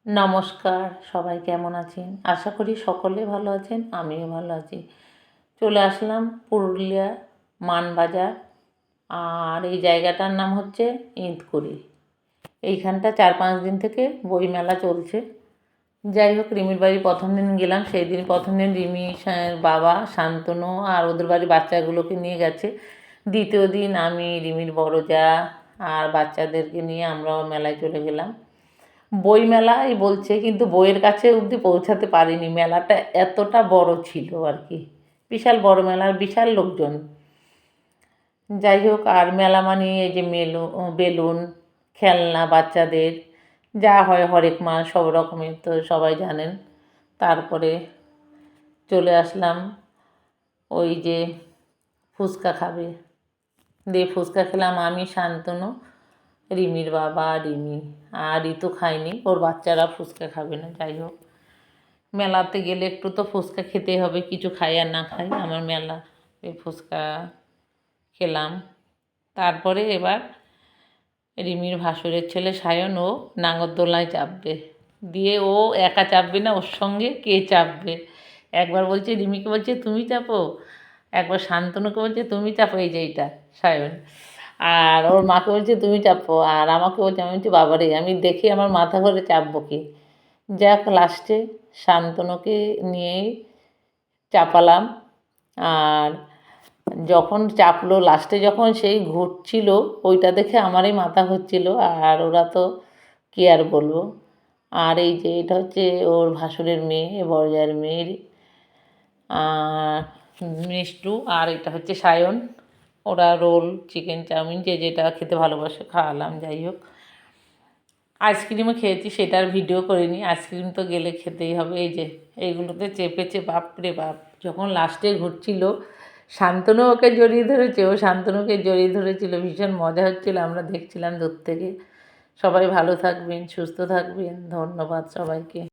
নমস্কার, সবাই কেমন আছেন? আশা করি সকলে ভালো আছেন, আমিও ভালো আছি। চলে আসলাম পুরুলিয়া মানবাজার, আর এই জায়গাটার নাম হচ্ছে ইন্দকুড়ি। এইখানটা 4-5 দিন থেকে বইমেলা চলছে। যাই হোক, রিমির বাড়ি প্রথম দিন গেলাম। সেই দিন প্রথম দিন রিমি বাবা শান্তনু আর ওদের বাড়ির বাচ্চাগুলোকে নিয়ে গেছে। দ্বিতীয় দিন আমি, রিমির বড় যা আর বাচ্চাদেরকে নিয়ে আমরাও মেলায় চলে গেলাম। বই মেলায় বলছে, কিন্তু বইয়ের কাছে অবধি পৌঁছাতে পারিনি। মেলাটা এতটা বড় ছিল আর কি, বিশাল বড় মেলার, বিশাল লোকজন। যাই হোক, আর মেলা মানে এই যে বেলুন, খেলনা বাচ্চাদের যা হয় হরেক মাস সব রকমের, তো সবাই জানেন। তারপরে চলে আসলাম ওই যে ফুচকা খাবে, দিয়ে ফুচকা খেলাম আমি, শান্তনু, রিমির বাবা, রিমি। আর ঋতু খায়নি, ওর বাচ্চারা ফুচকা খাবে না। যাই হোক, মেলাতে গেলে একটু তো ফুচকা খেতে হবে, কিছু খাই আর না খাই। আমার মেলা এই ফুচকা খেলাম। তারপরে এবার রিমির ভাসুরের ছেলে সায়ন, ও নাগরদোলায় চাপবে। দিয়ে ও একা চাপবে না, ওর সঙ্গে কে চাপবে। একবার বলছে, রিমিকে বলছে তুমি চাপো, একবার শান্তনুকে বলছে তুমি চাপো, এই যে এইটা সায়ন। আর ওর মাকে বলছে তুমি চাপো, আর আমাকে বলছে, আমি বলছি বাবারে, আমি দেখি আমার মাথা ঘরে চাপবো কি। যাক, লাস্টে শান্তনুকে নিয়েই চাপালাম। আর যখন চাপলো, লাস্টে যখন সেই ঘুরছিল, ওইটা দেখে আমারই মাথা হচ্ছিল। আর ওরা তো কী আর বলবো। আর এই যে এটা হচ্ছে ওর ভাসুরের মেয়ে, বড় জায়ের মেয়ের মিষ্টু, আর এটা হচ্ছে সায়ন। ওরা রোল, চিকেন, চাউমিন যে যেটা খেতে ভালোবাসে খাওয়ালাম। যাই হোক, আইসক্রিমও খেয়েছি, সেটার ভিডিও করিনি। আইসক্রিম তো গেলে খেতেই হবে। এই যে এইগুলোতে চেপেছে, বাপরে বাপ। যখন লাস্টে ঘুরছিল, শান্তনু ওকে জড়িয়ে ধরেছে, ও শান্তনুকে জড়িয়ে ধরেছিল। ভীষণ মজা হচ্ছিল, আমরা দেখছিলাম দূর থেকে। সবাই ভালো থাকবেন, সুস্থ থাকবেন। ধন্যবাদ সবাইকে।